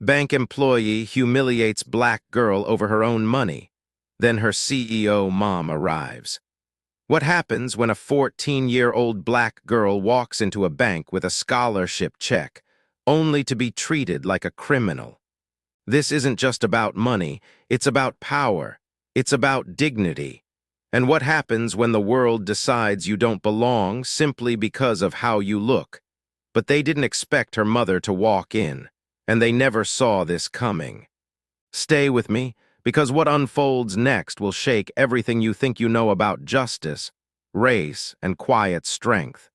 Bank employee humiliates black girl over her own money. Then her CEO mom arrives. What happens when a 14-year-old black girl walks into a bank with a scholarship check, only to be treated like a criminal? This isn't just about money, it's about power. It's about dignity. And what happens when the world decides you don't belong simply because of how you look? But they didn't expect her mother to walk in, and they never saw this coming. Stay with me, because what unfolds next will shake everything you think you know about justice, race, and quiet strength.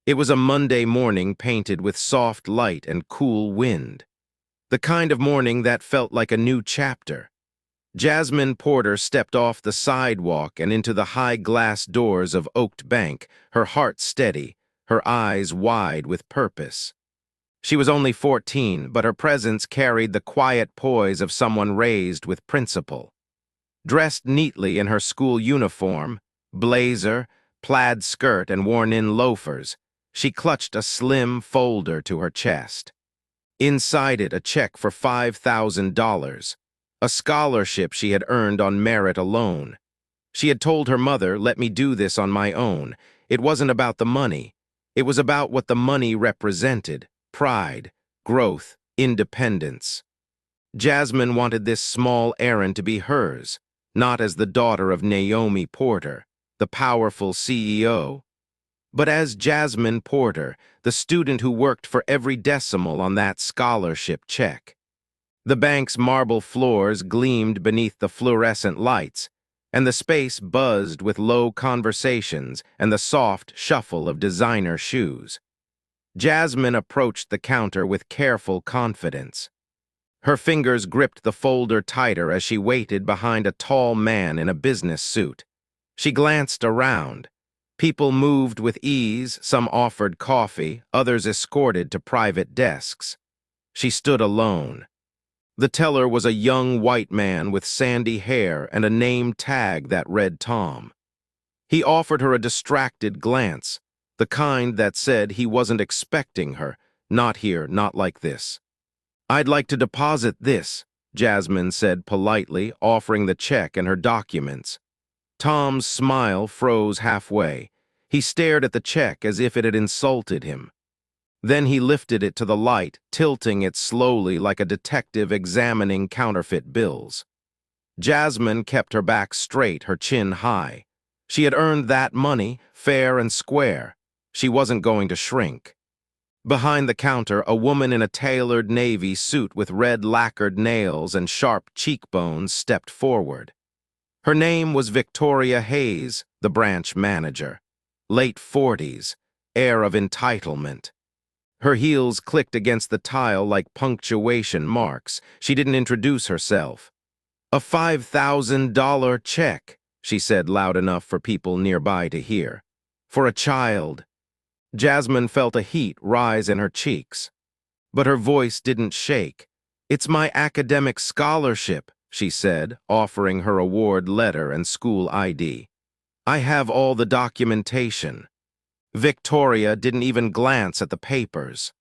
It was a Monday morning painted with soft light and cool wind. The kind of morning that felt like a new chapter. Jasmine Porter stepped off the sidewalk and into the high glass doors of Oaked Bank, her heart steady, her eyes wide with purpose. She was only 14, but her presence carried the quiet poise of someone raised with principle. Dressed neatly in her school uniform, blazer, plaid skirt, and worn-in loafers, she clutched a slim folder to her chest. Inside it, a check for $5,000, a scholarship she had earned on merit alone. She had told her mother, "Let me do this on my own." It wasn't about the money. It was about what the money represented: pride, growth, independence. Jasmine wanted this small errand to be hers, not as the daughter of Naomi Porter, the powerful CEO, but as Jasmine Porter, the student who worked for every decimal on that scholarship check. The bank's marble floors gleamed beneath the fluorescent lights, and the space buzzed with low conversations and the soft shuffle of designer shoes. Jasmine approached the counter with careful confidence. Her fingers gripped the folder tighter as she waited behind a tall man in a business suit. She glanced around. People moved with ease, some offered coffee, others escorted to private desks. She stood alone. The teller was a young white man with sandy hair and a name tag that read Tom. He offered her a distracted glance, the kind that said he wasn't expecting her, not here, not like this. "I'd like to deposit this," Jasmine said politely, offering the check and her documents. Tom's smile froze halfway. He stared at the check as if it had insulted him. Then he lifted it to the light, tilting it slowly like a detective examining counterfeit bills. Jasmine kept her back straight, her chin high. She had earned that money, fair and square. She wasn't going to shrink. Behind the counter, a woman in a tailored navy suit with red lacquered nails and sharp cheekbones stepped forward. Her name was Victoria Hayes, the branch manager. Late 40s, air of entitlement. Her heels clicked against the tile like punctuation marks. She didn't introduce herself. "A $5,000 check," she said loud enough for people nearby to hear. "For a child." Jasmine felt a heat rise in her cheeks. But her voice didn't shake. "It's my academic scholarship," she said, offering her award letter and school ID. "I have all the documentation." Victoria didn't even glance at the papers.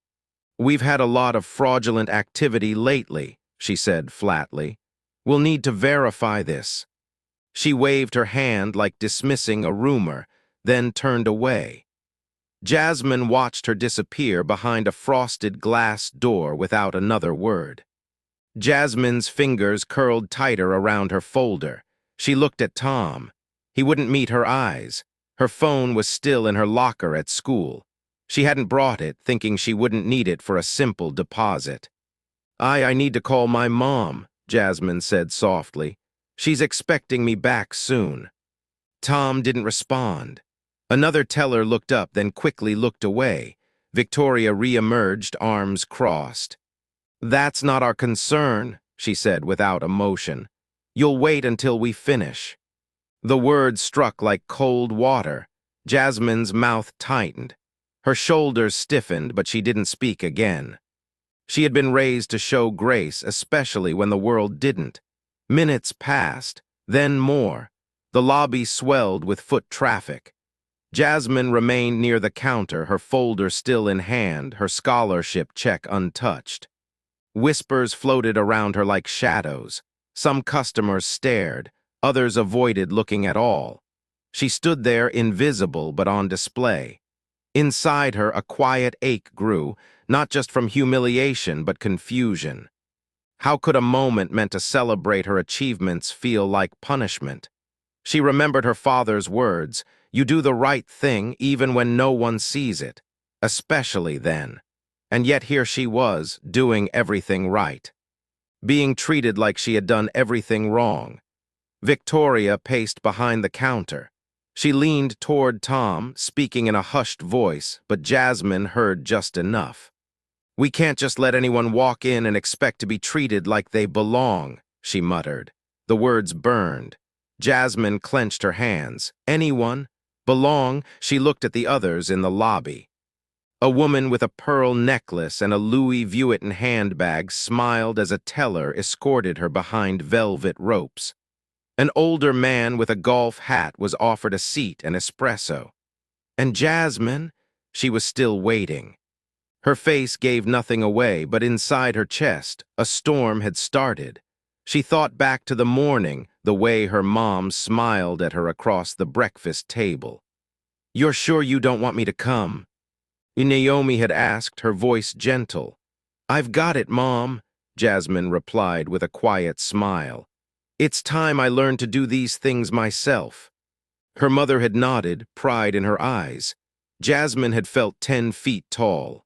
"We've had a lot of fraudulent activity lately," she said flatly. "We'll need to verify this." She waved her hand like dismissing a rumor, then turned away. Jasmine watched her disappear behind a frosted glass door without another word. Jasmine's fingers curled tighter around her folder. She looked at Tom. He wouldn't meet her eyes. Her phone was still in her locker at school. She hadn't brought it, thinking she wouldn't need it for a simple deposit. I need to call my mom," Jasmine said softly. "She's expecting me back soon." Tom didn't respond. Another teller looked up, then quickly looked away. Victoria re-emerged, arms crossed. "That's not our concern," she said without emotion. "You'll wait until we finish." The words struck like cold water. Jasmine's mouth tightened. Her shoulders stiffened, but she didn't speak again. She had been raised to show grace, especially when the world didn't. Minutes passed, then more. The lobby swelled with foot traffic. Jasmine remained near the counter, her folder still in hand, her scholarship check untouched. Whispers floated around her like shadows. Some customers stared, others avoided looking at all. She stood there invisible but on display. Inside her, a quiet ache grew, not just from humiliation but confusion. How could a moment meant to celebrate her achievements feel like punishment? She remembered her father's words, "You do the right thing even when no one sees it," especially then. And yet here she was, doing everything right, being treated like she had done everything wrong. Victoria paced behind the counter. She leaned toward Tom, speaking in a hushed voice, but Jasmine heard just enough. "We can't just let anyone walk in and expect to be treated like they belong," she muttered. The words burned. Jasmine clenched her hands. Anyone? Belong? She looked at the others in the lobby. A woman with a pearl necklace and a Louis Vuitton handbag smiled as a teller escorted her behind velvet ropes. An older man with a golf hat was offered a seat and espresso. And Jasmine? She was still waiting. Her face gave nothing away, but inside her chest, a storm had started. She thought back to the morning, the way her mom smiled at her across the breakfast table. "You're sure you don't want me to come?" Naomi had asked, her voice gentle. "I've got it, Mom," Jasmine replied with a quiet smile. "It's time I learned to do these things myself." Her mother had nodded, pride in her eyes. Jasmine had felt 10 feet tall.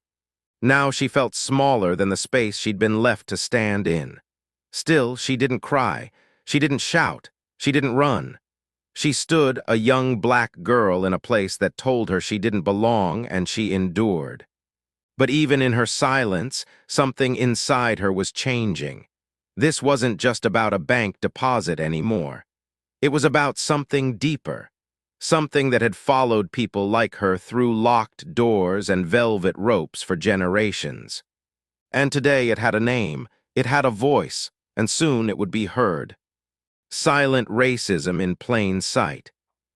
Now she felt smaller than the space she'd been left to stand in. Still, she didn't cry. She didn't shout. She didn't run. She stood, a young black girl, in a place that told her she didn't belong, and she endured. But even in her silence, something inside her was changing. This wasn't just about a bank deposit anymore. It was about something deeper. Something that had followed people like her through locked doors and velvet ropes for generations. And today it had a name, it had a voice, and soon it would be heard. Silent racism in plain sight.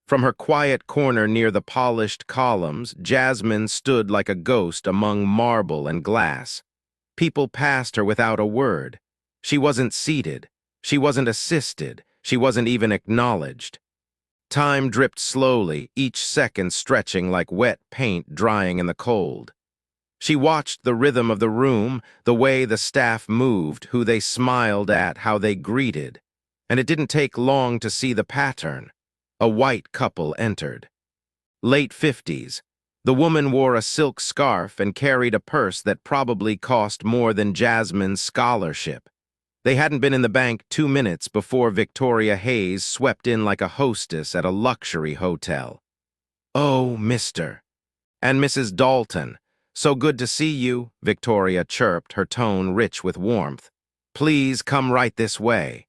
From her quiet corner near the polished columns, Jasmine stood like a ghost among marble and glass. People passed her without a word. She wasn't seated. She wasn't assisted. She wasn't even acknowledged. Time dripped slowly, each second stretching like wet paint drying in the cold. She watched the rhythm of the room, the way the staff moved, who they smiled at, how they greeted. And it didn't take long to see the pattern. A white couple entered. Late 50s. The woman wore a silk scarf and carried a purse that probably cost more than Jasmine's scholarship. They hadn't been in the bank 2 minutes before Victoria Hayes swept in like a hostess at a luxury hotel. "Oh, Mr. and Mrs. Dalton, so good to see you," Victoria chirped, her tone rich with warmth. "Please come right this way."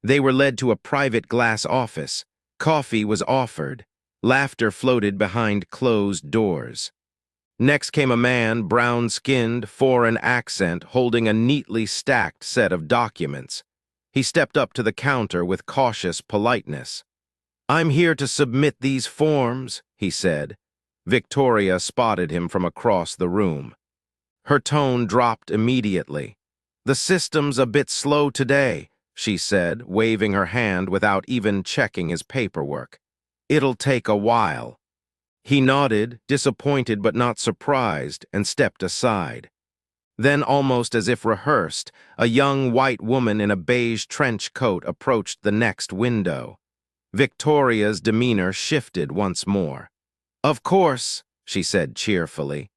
They were led to a private glass office. Coffee was offered. Laughter floated behind closed doors. Next came a man, brown-skinned, foreign accent, holding a neatly stacked set of documents. He stepped up to the counter with cautious politeness. "I'm here to submit these forms," he said. Victoria spotted him from across the room. Her tone dropped immediately. "The system's a bit slow today," she said, waving her hand without even checking his paperwork. "It'll take a while." He nodded, disappointed but not surprised, and stepped aside. Then, almost as if rehearsed, a young white woman in a beige trench coat approached the next window. Victoria's demeanor shifted once more. "Of course," she said cheerfully.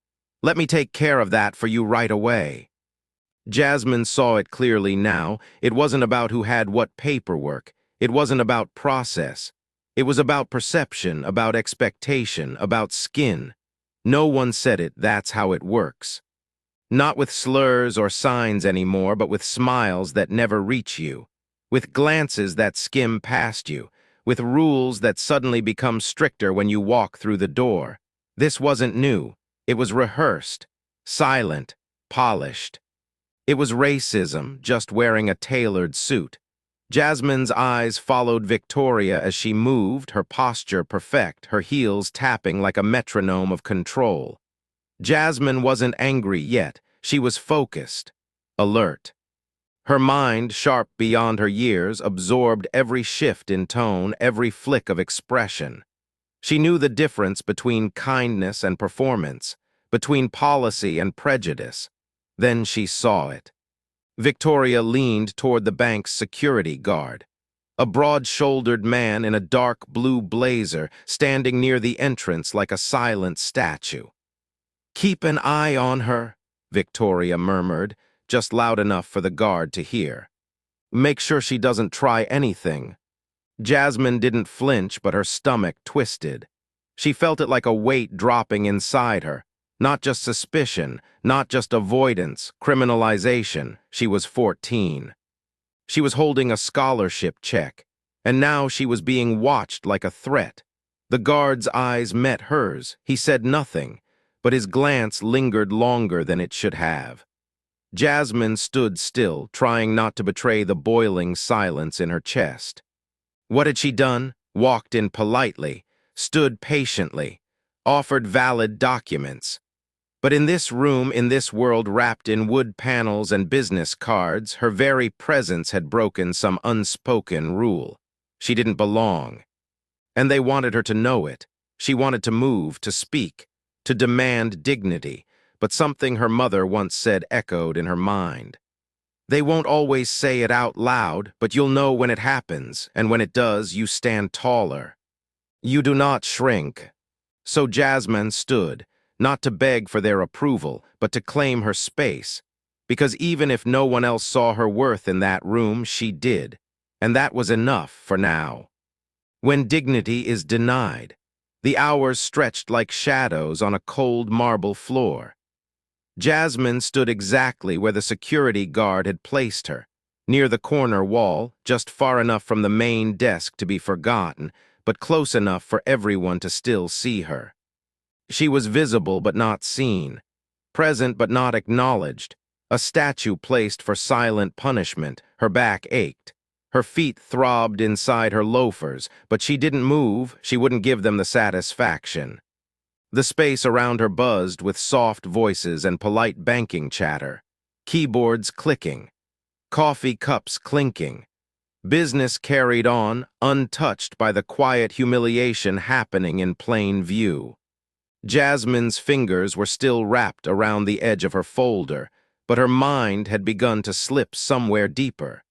"Let me take care of that for you right away." Jasmine saw it clearly now. It wasn't about who had what paperwork. It wasn't about process. It was about perception, about expectation, about skin. No one said it, that's how it works. Not with slurs or signs anymore, but with smiles that never reach you, with glances that skim past you, with rules that suddenly become stricter when you walk through the door. This wasn't new. It was rehearsed, silent, polished. It was racism, just wearing a tailored suit. Jasmine's eyes followed Victoria as she moved, her posture perfect, her heels tapping like a metronome of control. Jasmine wasn't angry yet. She was focused. alert. Her mind, sharp beyond her years, absorbed every shift in tone, every flick of expression. She knew the difference between kindness and performance, between policy and prejudice. Then she saw it. Victoria leaned toward the bank's security guard, a broad-shouldered man in a dark blue blazer standing near the entrance like a silent statue. "Keep an eye on her," Victoria murmured, just loud enough for the guard to hear. "Make sure she doesn't try anything." Jasmine didn't flinch, but her stomach twisted. She felt it like a weight dropping inside her. Not just suspicion, not just avoidance, criminalization. She was 14. She was holding a scholarship check, and now she was being watched like a threat. The guard's eyes met hers. He said nothing, but his glance lingered longer than it should have. Jasmine stood still, trying not to betray the boiling silence in her chest. What had she done? Walked in politely, stood patiently, offered valid documents. But in this room, in this world wrapped in wood panels and business cards, her very presence had broken some unspoken rule. She didn't belong. And they wanted her to know it. She wanted to move, to speak, to demand dignity, but something her mother once said echoed in her mind. "They won't always say it out loud, but you'll know when it happens, and when it does, you stand taller. You do not shrink." So Jasmine stood, not to beg for their approval, but to claim her space, because even if no one else saw her worth in that room, she did, and that was enough for now. When dignity is denied, the hours stretched like shadows on a cold marble floor. Jasmine stood exactly where the security guard had placed her, near the corner wall, just far enough from the main desk to be forgotten, but close enough for everyone to still see her. She was visible but not seen, present but not acknowledged, a statue placed for silent punishment. Her back ached. Her feet throbbed inside her loafers, but she didn't move. She wouldn't give them the satisfaction. The space around her buzzed with soft voices and polite banking chatter, keyboards clicking, coffee cups clinking. Business carried on, untouched by the quiet humiliation happening in plain view. Jasmine's fingers were still wrapped around the edge of her folder, but her mind had begun to slip somewhere deeper.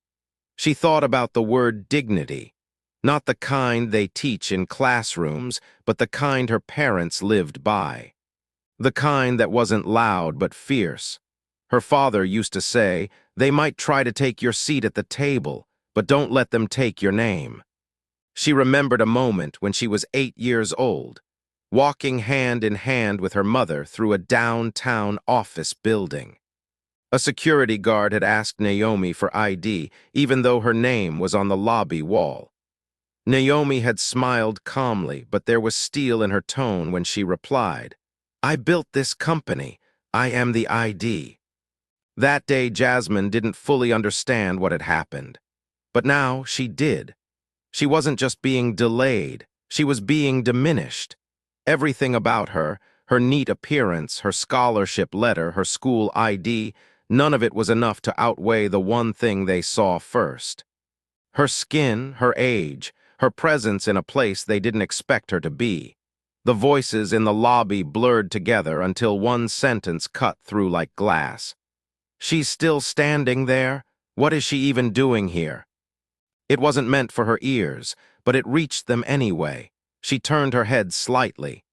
She thought about the word dignity, not the kind they teach in classrooms, but the kind her parents lived by. The kind that wasn't loud but fierce. Her father used to say, "They might try to take your seat at the table, but don't let them take your name." She remembered a moment when she was 8 years old, walking hand in hand with her mother through a downtown office building. A security guard had asked Naomi for ID, even though her name was on the lobby wall. Naomi had smiled calmly, but there was steel in her tone when she replied, "I built this company. I am the ID." That day, Jasmine didn't fully understand what had happened. But now she did. She wasn't just being delayed, she was being diminished. Everything about her, her neat appearance, her scholarship letter, her school ID, none of it was enough to outweigh the one thing they saw first. Her skin, her age, her presence in a place they didn't expect her to be. The voices in the lobby blurred together until one sentence cut through like glass. "She's still standing there? What is she even doing here?" It wasn't meant for her ears, but it reached them anyway. She turned her head slightly.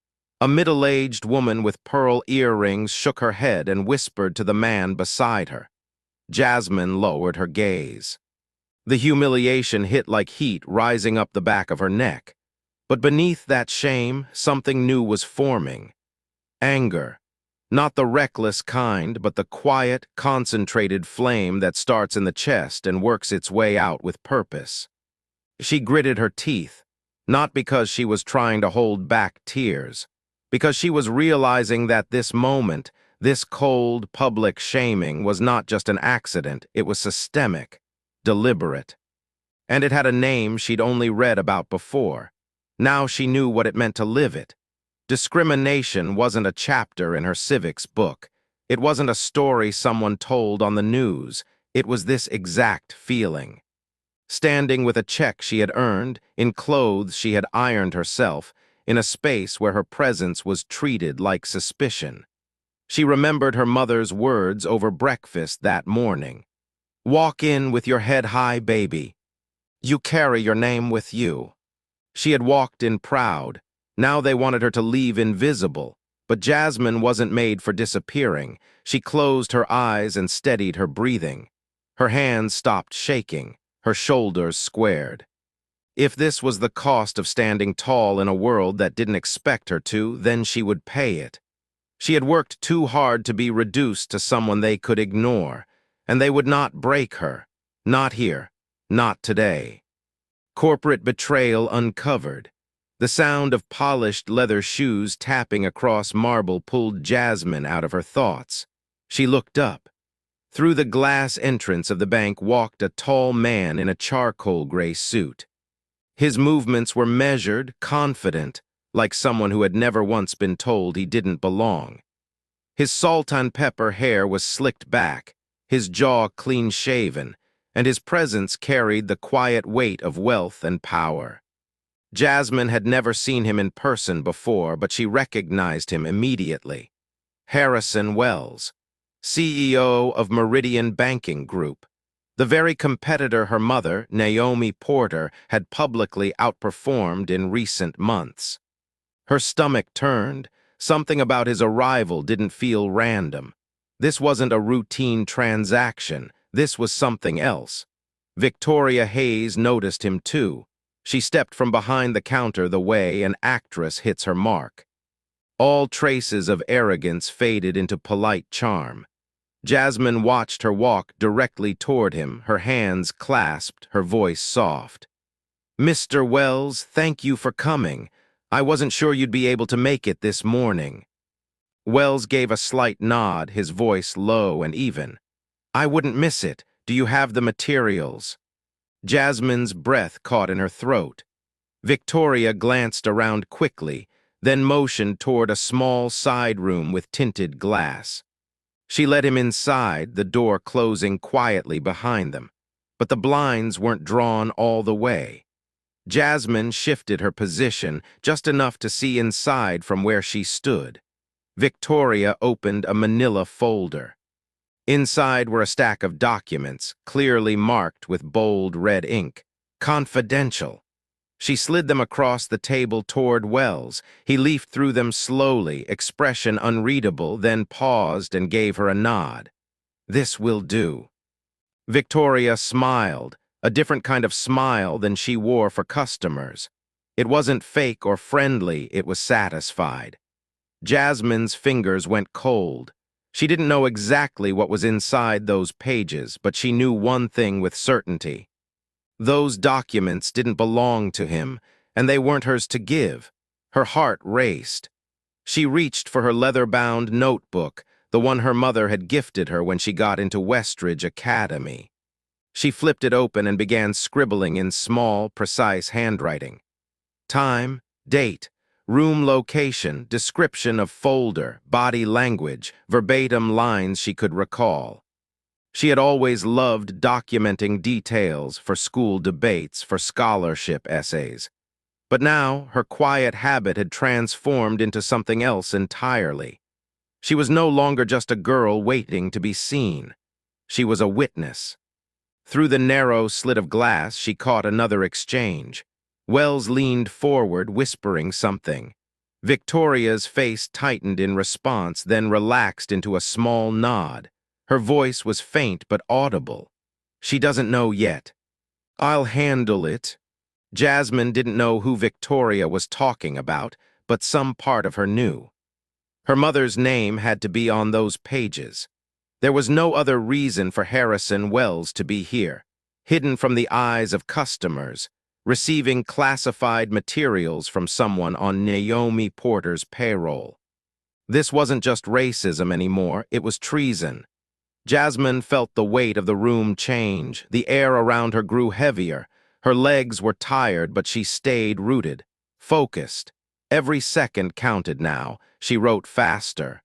A middle-aged woman with pearl earrings shook her head and whispered to the man beside her. Jasmine lowered her gaze. The humiliation hit like heat rising up the back of her neck. But beneath that shame, something new was forming. Anger. Not the reckless kind, but the quiet, concentrated flame that starts in the chest and works its way out with purpose. She gritted her teeth, not because she was trying to hold back tears, because she was realizing that this moment, this cold, public shaming was not just an accident, it was systemic, deliberate. And it had a name she'd only read about before. Now she knew what it meant to live it. Discrimination wasn't a chapter in her civics book. It wasn't a story someone told on the news. It was this exact feeling. Standing with a check she had earned, in clothes she had ironed herself, in a space where her presence was treated like suspicion. She remembered her mother's words over breakfast that morning. "Walk in with your head high, baby. You carry your name with you." She had walked in proud. Now they wanted her to leave invisible. But Jasmine wasn't made for disappearing. She closed her eyes and steadied her breathing. Her hands stopped shaking. Her shoulders squared. If this was the cost of standing tall in a world that didn't expect her to, then she would pay it. She had worked too hard to be reduced to someone they could ignore, and they would not break her. Not here. Not today. Corporate betrayal uncovered. The sound of polished leather shoes tapping across marble pulled Jasmine out of her thoughts. She looked up. Through the glass entrance of the bank walked a tall man in a charcoal gray suit. His movements were measured, confident, like someone who had never once been told he didn't belong. His salt-and-pepper hair was slicked back, his jaw clean-shaven, and his presence carried the quiet weight of wealth and power. Jasmine had never seen him in person before, but she recognized him immediately. Harrison Wells, CEO of Meridian Banking Group, the very competitor her mother, Naomi Porter, had publicly outperformed in recent months. Her stomach turned. Something about his arrival didn't feel random. This wasn't a routine transaction. This was something else. Victoria Hayes noticed him too. She stepped from behind the counter the way an actress hits her mark. All traces of arrogance faded into polite charm. Jasmine watched her walk directly toward him, her hands clasped, her voice soft. "Mr. Wells, thank you for coming. I wasn't sure you'd be able to make it this morning." Wells gave a slight nod, his voice low and even. "I wouldn't miss it. Do you have the materials?" Jasmine's breath caught in her throat. Victoria glanced around quickly, then motioned toward a small side room with tinted glass. She led him inside, the door closing quietly behind them. But the blinds weren't drawn all the way. Jasmine shifted her position just enough to see inside from where she stood. Victoria opened a manila folder. Inside were a stack of documents, clearly marked with bold red ink. Confidential. She slid them across the table toward Wells. He leafed through them slowly, expression unreadable, then paused and gave her a nod. "This will do." Victoria smiled, a different kind of smile than she wore for customers. It wasn't fake or friendly, it was satisfied. Jasmine's fingers went cold. She didn't know exactly what was inside those pages, but she knew one thing with certainty. Those documents didn't belong to him, and they weren't hers to give. Her heart raced. She reached for her leather-bound notebook, the one her mother had gifted her when she got into Westridge Academy. She flipped it open and began scribbling in small, precise handwriting. Time, date, room location, description of folder, body language, verbatim lines she could recall. She had always loved documenting details for school debates, for scholarship essays. But now her quiet habit had transformed into something else entirely. She was no longer just a girl waiting to be seen. She was a witness. Through the narrow slit of glass, she caught another exchange. Wells leaned forward, whispering something. Victoria's face tightened in response, then relaxed into a small nod. Her voice was faint but audible. "She doesn't know yet. I'll handle it." Jasmine didn't know who Victoria was talking about, but some part of her knew. Her mother's name had to be on those pages. There was no other reason for Harrison Wells to be here, hidden from the eyes of customers, receiving classified materials from someone on Naomi Porter's payroll. This wasn't just racism anymore, it was treason. Jasmine felt the weight of the room change. The air around her grew heavier. Her legs were tired, but she stayed rooted, focused. Every second counted now. She wrote faster.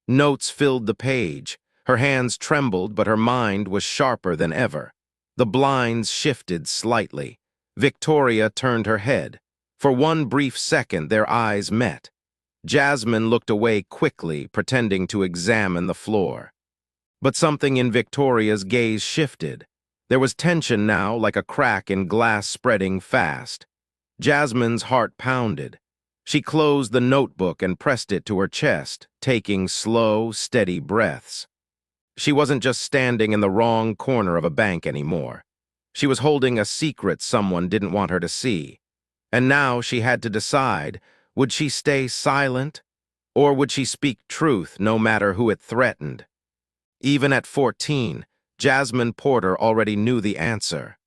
Notes filled the page. Her hands trembled, but her mind was sharper than ever. The blinds shifted slightly. Victoria turned her head. For one brief second, their eyes met. Jasmine looked away quickly, pretending to examine the floor. But something in Victoria's gaze shifted. There was tension now, like a crack in glass spreading fast. Jasmine's heart pounded. She closed the notebook and pressed it to her chest, taking slow, steady breaths. She wasn't just standing in the wrong corner of a bank anymore. She was holding a secret someone didn't want her to see. And now she had to decide, would she stay silent, or would she speak truth no matter who it threatened? Even at 14, Jasmine Porter already knew the answer.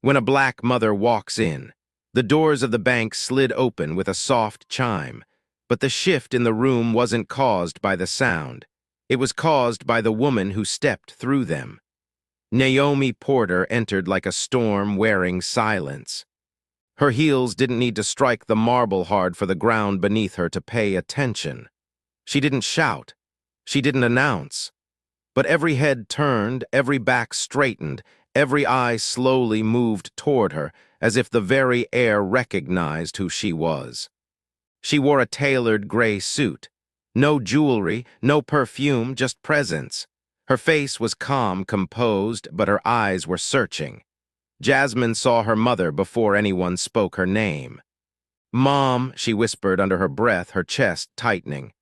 When a black mother walks in, the doors of the bank slid open with a soft chime, but the shift in the room wasn't caused by the sound. It was caused by the woman who stepped through them. Naomi Porter entered like a storm wearing silence. Her heels didn't need to strike the marble hard for the ground beneath her to pay attention. She didn't shout. She didn't announce. But every head turned, every back straightened, every eye slowly moved toward her, as if the very air recognized who she was. She wore a tailored gray suit. No jewelry, no perfume, just presence. Her face was calm, composed, but her eyes were searching. Jasmine saw her mother before anyone spoke her name. "Mom," she whispered under her breath, her chest tightening.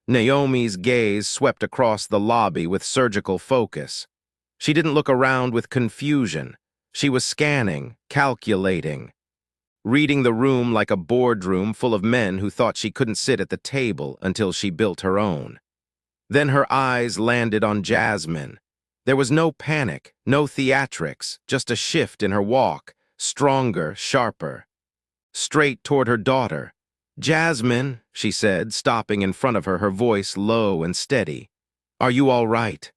Naomi's gaze swept across the lobby with surgical focus. She didn't look around with confusion. She was scanning, calculating, reading the room like a boardroom full of men who thought she couldn't sit at the table until she built her own. Then her eyes landed on Jasmine. There was no panic, no theatrics, just a shift in her walk, stronger, sharper. Straight toward her daughter. "Jasmine," she said, stopping in front of her, her voice low and steady. "Are you all right?"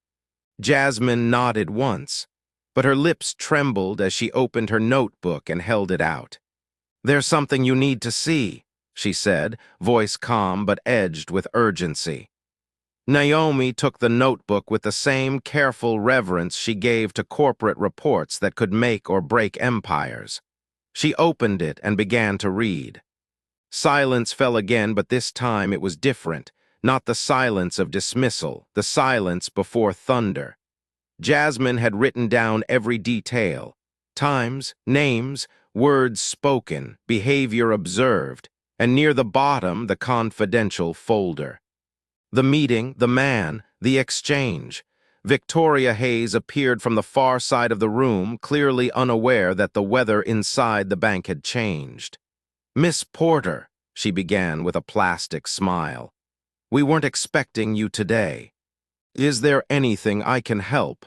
Jasmine nodded once, but her lips trembled as she opened her notebook and held it out. "There's something you need to see," she said, voice calm but edged with urgency. Naomi took the notebook with the same careful reverence she gave to corporate reports that could make or break empires. She opened it and began to read. Silence fell again, but this time it was different. Not the silence of dismissal, the silence before thunder. Jasmine had written down every detail. Times, names, words spoken, behavior observed, and near the bottom, the confidential folder. The meeting, the man, the exchange. Victoria Hayes appeared from the far side of the room, clearly unaware that the weather inside the bank had changed. "Miss Porter," she began with a plastic smile, "we weren't expecting you today. Is there anything I can help?"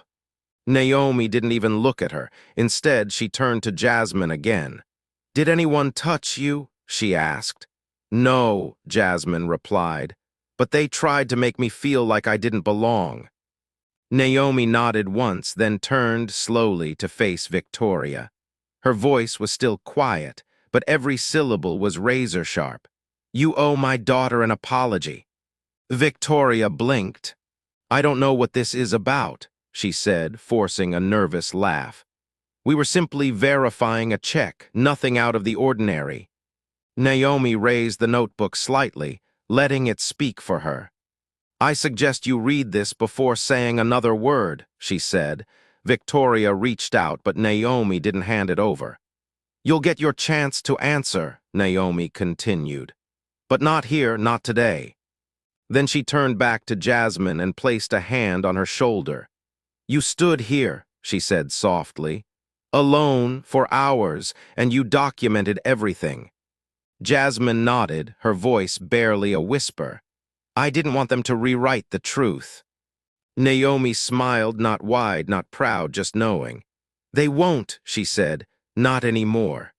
Naomi didn't even look at her. Instead, she turned to Jasmine again. "Did anyone touch you?" she asked. "No," Jasmine replied, "but they tried to make me feel like I didn't belong." Naomi nodded once, then turned slowly to face Victoria. Her voice was still quiet, but every syllable was razor-sharp. "You owe my daughter an apology." Victoria blinked. "I don't know what this is about," she said, forcing a nervous laugh. "We were simply verifying a check, nothing out of the ordinary." Naomi raised the notebook slightly, letting it speak for her. "I suggest you read this before saying another word," she said. Victoria reached out, but Naomi didn't hand it over. "You'll get your chance to answer," Naomi continued. "But not here, not today." Then she turned back to Jasmine and placed a hand on her shoulder. "You stood here," she said softly, "alone for hours, and you documented everything." Jasmine nodded, her voice barely a whisper. "I didn't want them to rewrite the truth." Naomi smiled, not wide, not proud, just knowing. "They won't," she said, "not anymore."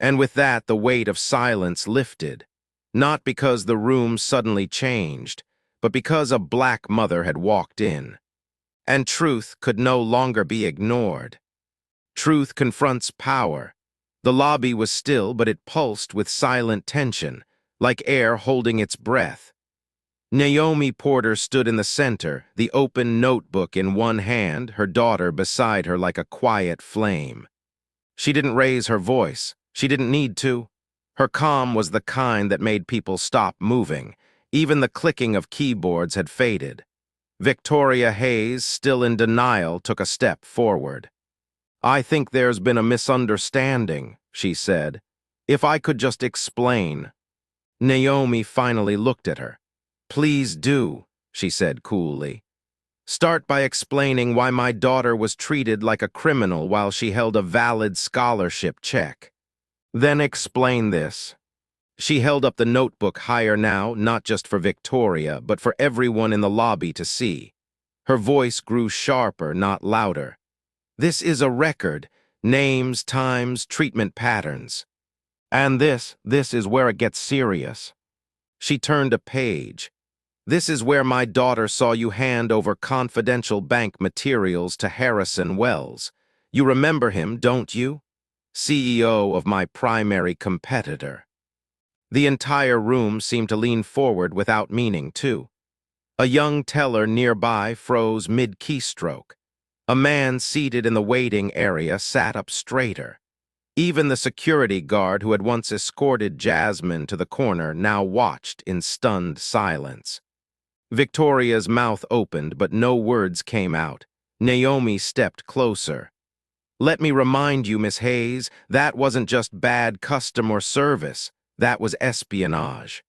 And with that, the weight of silence lifted. Not because the room suddenly changed, but because a black mother had walked in. And truth could no longer be ignored. Truth confronts power. The lobby was still, but it pulsed with silent tension, like air holding its breath. Naomi Porter stood in the center, the open notebook in one hand, her daughter beside her like a quiet flame. She didn't raise her voice. She didn't need to. Her calm was the kind that made people stop moving. Even the clicking of keyboards had faded. Victoria Hayes, still in denial, took a step forward. "I think there's been a misunderstanding," she said. "If I could just explain." Naomi finally looked at her. "Please do," she said coolly. "Start by explaining why my daughter was treated like a criminal while she held a valid scholarship check. Then explain this." She held up the notebook higher now, not just for Victoria, but for everyone in the lobby to see. Her voice grew sharper, not louder. "This is a record. Names, times, treatment patterns. And this is where it gets serious." She turned a page. "This is where my daughter saw you hand over confidential bank materials to Harrison Wells. You remember him, don't you? CEO of my primary competitor." The entire room seemed to lean forward without meaning to. A young teller nearby froze mid-keystroke. A man seated in the waiting area sat up straighter. Even the security guard who had once escorted Jasmine to the corner now watched in stunned silence. Victoria's mouth opened, but no words came out. Naomi stepped closer. "Let me remind you, Miss Hayes, that wasn't just bad customer service. That was espionage.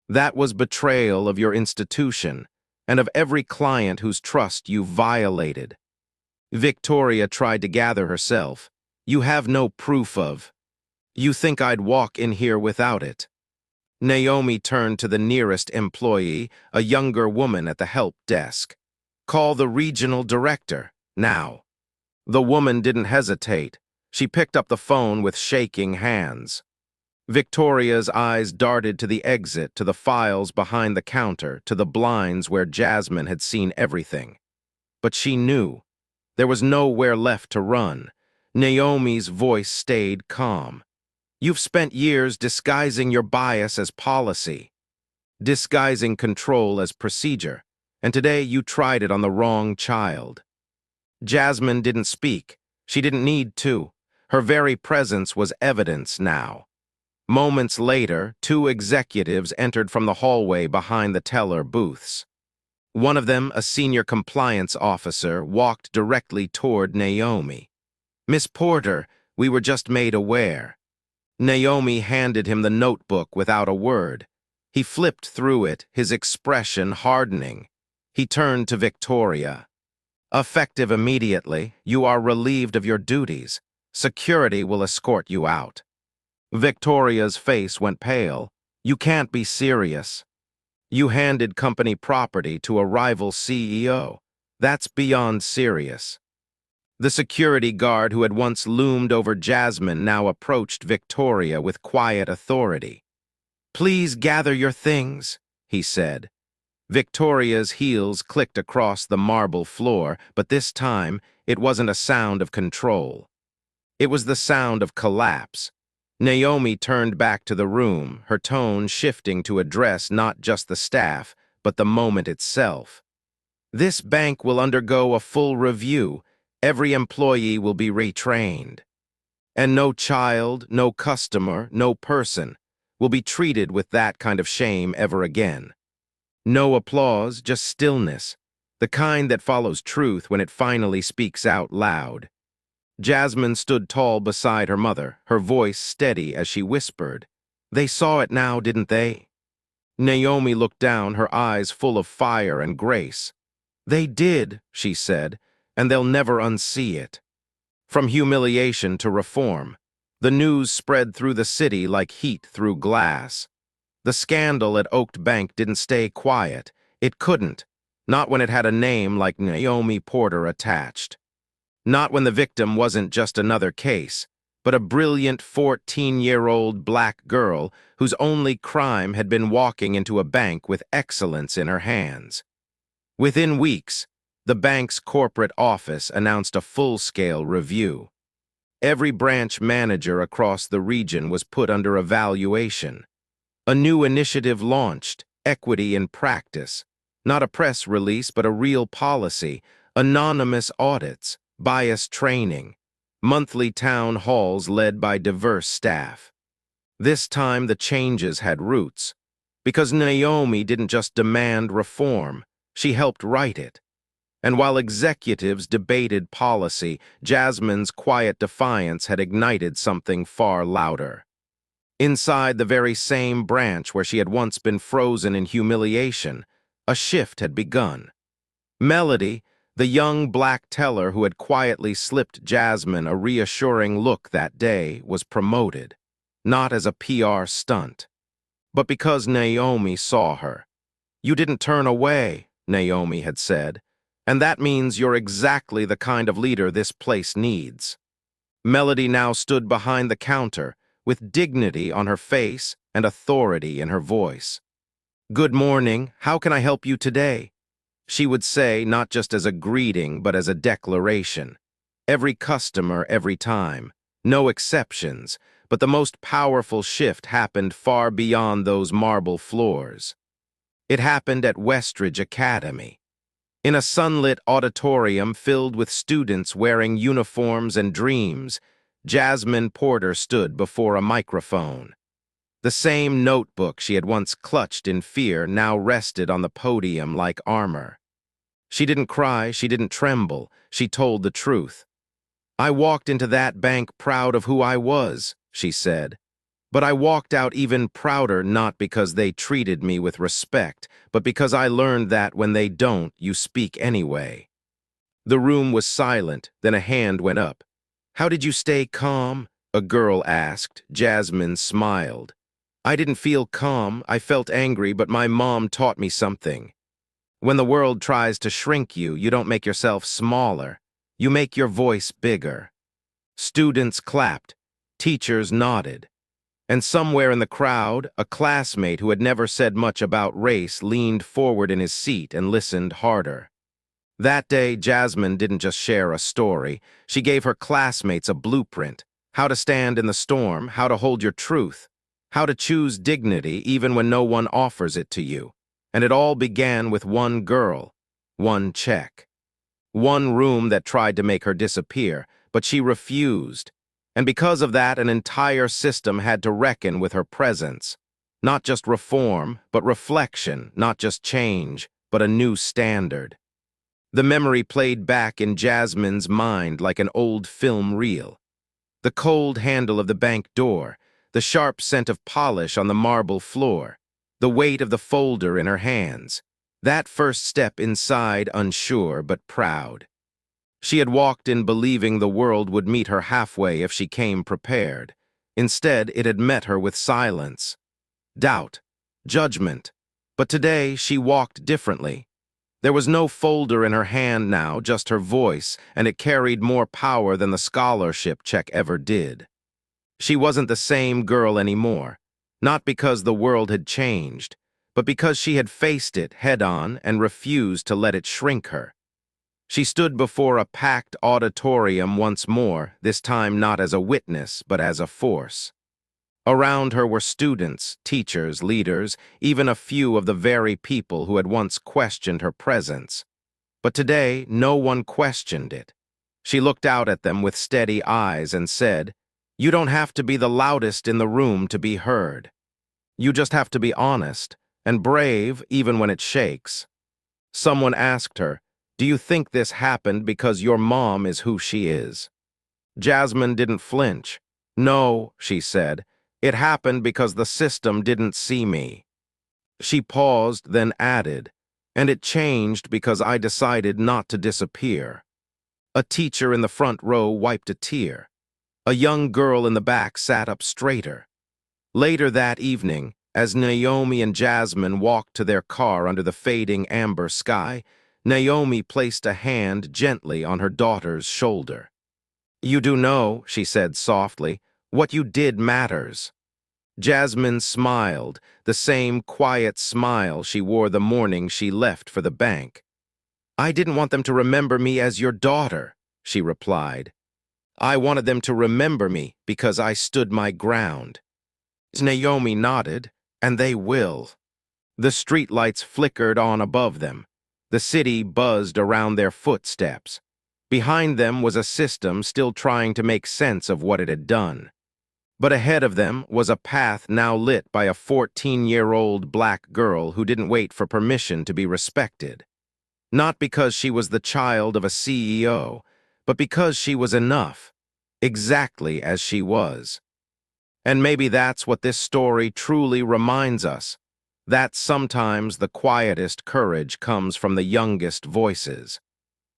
That was betrayal of your institution and of every client whose trust you violated." Victoria tried to gather herself. "You have no proof of. You think I'd walk in here without it?" Naomi turned to the nearest employee, a younger woman at the help desk. "Call the regional director, now." The woman didn't hesitate. She picked up the phone with shaking hands. Victoria's eyes darted to the exit, to the files behind the counter, to the blinds where Jasmine had seen everything. But she knew. There was nowhere left to run. Naomi's voice stayed calm. "You've spent years disguising your bias as policy, disguising control as procedure, and today you tried it on the wrong child." Jasmine didn't speak. She didn't need to. Her very presence was evidence now. Moments later, two executives entered from the hallway behind the teller booths. One of them, a senior compliance officer, walked directly toward Naomi. "Miss Porter, we were just made aware." Naomi handed him the notebook without a word. He flipped through it, his expression hardening. He turned to Victoria. "Effective immediately, you are relieved of your duties. Security will escort you out." Victoria's face went pale. "You can't be serious. You handed company property to a rival CEO. That's beyond serious." The security guard who had once loomed over Jasmine now approached Victoria with quiet authority. "Please gather your things," he said. Victoria's heels clicked across the marble floor, but this time it wasn't a sound of control. It was the sound of collapse. Naomi turned back to the room, her tone shifting to address not just the staff, but the moment itself. "This bank will undergo a full review. Every employee will be retrained. And no child, no customer, no person will be treated with that kind of shame ever again. No applause, just stillness, the kind that follows truth when it finally speaks out loud." Jasmine stood tall beside her mother, her voice steady as she whispered, "They saw it now, didn't they?" Naomi looked down, her eyes full of fire and grace. "They did," she said, "and they'll never unsee it." From humiliation to reform, the news spread through the city like heat through glass. The scandal at Oak Bank didn't stay quiet. It couldn't, not when it had a name like Naomi Porter attached. Not when the victim wasn't just another case, but a brilliant 14-year-old black girl whose only crime had been walking into a bank with excellence in her hands. Within weeks, the bank's corporate office announced a full-scale review. Every branch manager across the region was put under evaluation. A new initiative launched, equity in practice. Not a press release, but a real policy, anonymous audits, bias training, monthly town halls led by diverse staff. This time the changes had roots, because Naomi didn't just demand reform, she helped write it. And while executives debated policy, Jasmine's quiet defiance had ignited something far louder. Inside the very same branch where she had once been frozen in humiliation, a shift had begun. Melody, the young black teller who had quietly slipped Jasmine a reassuring look that day, was promoted, not as a PR stunt, but because Naomi saw her. "You didn't turn away," Naomi had said, "and that means you're exactly the kind of leader this place needs." Melody now stood behind the counter, with dignity on her face and authority in her voice. "Good morning, how can I help you today?" She would say, not just as a greeting, but as a declaration. Every customer, every time. No exceptions, but the most powerful shift happened far beyond those marble floors. It happened at Westridge Academy. In a sunlit auditorium filled with students wearing uniforms and dreams, Jasmine Porter stood before a microphone. The same notebook she had once clutched in fear now rested on the podium like armor. She didn't cry, she didn't tremble, she told the truth. "I walked into that bank proud of who I was," she said. "But I walked out even prouder not because they treated me with respect, but because I learned that when they don't, you speak anyway." The room was silent, then a hand went up. "How did you stay calm?" a girl asked. Jasmine smiled. "I didn't feel calm, I felt angry, but my mom taught me something. When the world tries to shrink you, you don't make yourself smaller. You make your voice bigger." Students clapped. Teachers nodded. And somewhere in the crowd, a classmate who had never said much about race leaned forward in his seat and listened harder. That day, Jasmine didn't just share a story. She gave her classmates a blueprint: how to stand in the storm, how to hold your truth, how to choose dignity even when no one offers it to you. And it all began with one girl, one check. One room that tried to make her disappear, but she refused. And because of that, an entire system had to reckon with her presence. Not just reform, but reflection, not just change, but a new standard. The memory played back in Jasmine's mind like an old film reel. The cold handle of the bank door, the sharp scent of polish on the marble floor, the weight of the folder in her hands. That first step inside, unsure but proud. She had walked in believing the world would meet her halfway if she came prepared. Instead, it had met her with silence, doubt, judgment. But today, she walked differently. There was no folder in her hand now, just her voice, and it carried more power than the scholarship check ever did. She wasn't the same girl anymore, not because the world had changed, but because she had faced it head-on and refused to let it shrink her. She stood before a packed auditorium once more, this time not as a witness, but as a force. Around her were students, teachers, leaders, even a few of the very people who had once questioned her presence. But today, no one questioned it. She looked out at them with steady eyes and said, "You don't have to be the loudest in the room to be heard. You just have to be honest and brave even when it shakes." Someone asked her, "Do you think this happened because your mom is who she is?" Jasmine didn't flinch. "No," she said. "It happened because the system didn't see me." She paused, then added, "And it changed because I decided not to disappear." A teacher in the front row wiped a tear. A young girl in the back sat up straighter. Later that evening, as Naomi and Jasmine walked to their car under the fading amber sky, Naomi placed a hand gently on her daughter's shoulder. "You do know," she said softly, "what you did matters." Jasmine smiled, the same quiet smile she wore the morning she left for the bank. "I didn't want them to remember me as your daughter," she replied. "I wanted them to remember me because I stood my ground." Naomi nodded, "And they will." The streetlights flickered on above them. The city buzzed around their footsteps. Behind them was a system still trying to make sense of what it had done. But ahead of them was a path now lit by a 14-year-old black girl who didn't wait for permission to be respected. Not because she was the child of a CEO, but because she was enough, exactly as she was. And maybe that's what this story truly reminds us, that sometimes the quietest courage comes from the youngest voices.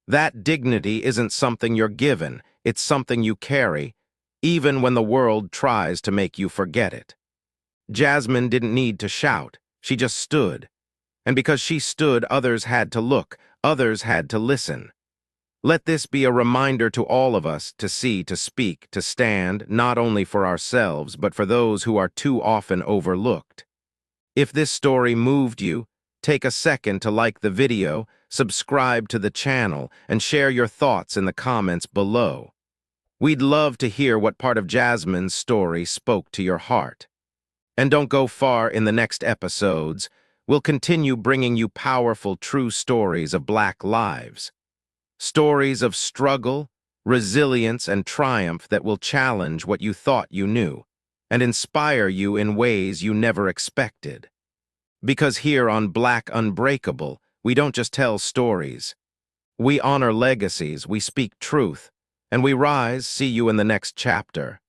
That dignity isn't something you're given, it's something you carry, even when the world tries to make you forget it. Jasmine didn't need to shout, she just stood. And because she stood, others had to look, others had to listen. Let this be a reminder to all of us to see, to speak, to stand, not only for ourselves, but for those who are too often overlooked. If this story moved you, take a second to like the video, subscribe to the channel, and share your thoughts in the comments below. We'd love to hear what part of Jasmine's story spoke to your heart. And don't go far in the next episodes. We'll continue bringing you powerful, true stories of Black lives. Stories of struggle, resilience, and triumph that will challenge what you thought you knew and inspire you in ways you never expected. Because here on Black Unbreakable, we don't just tell stories. We honor legacies, we speak truth, and we rise. See you in the next chapter.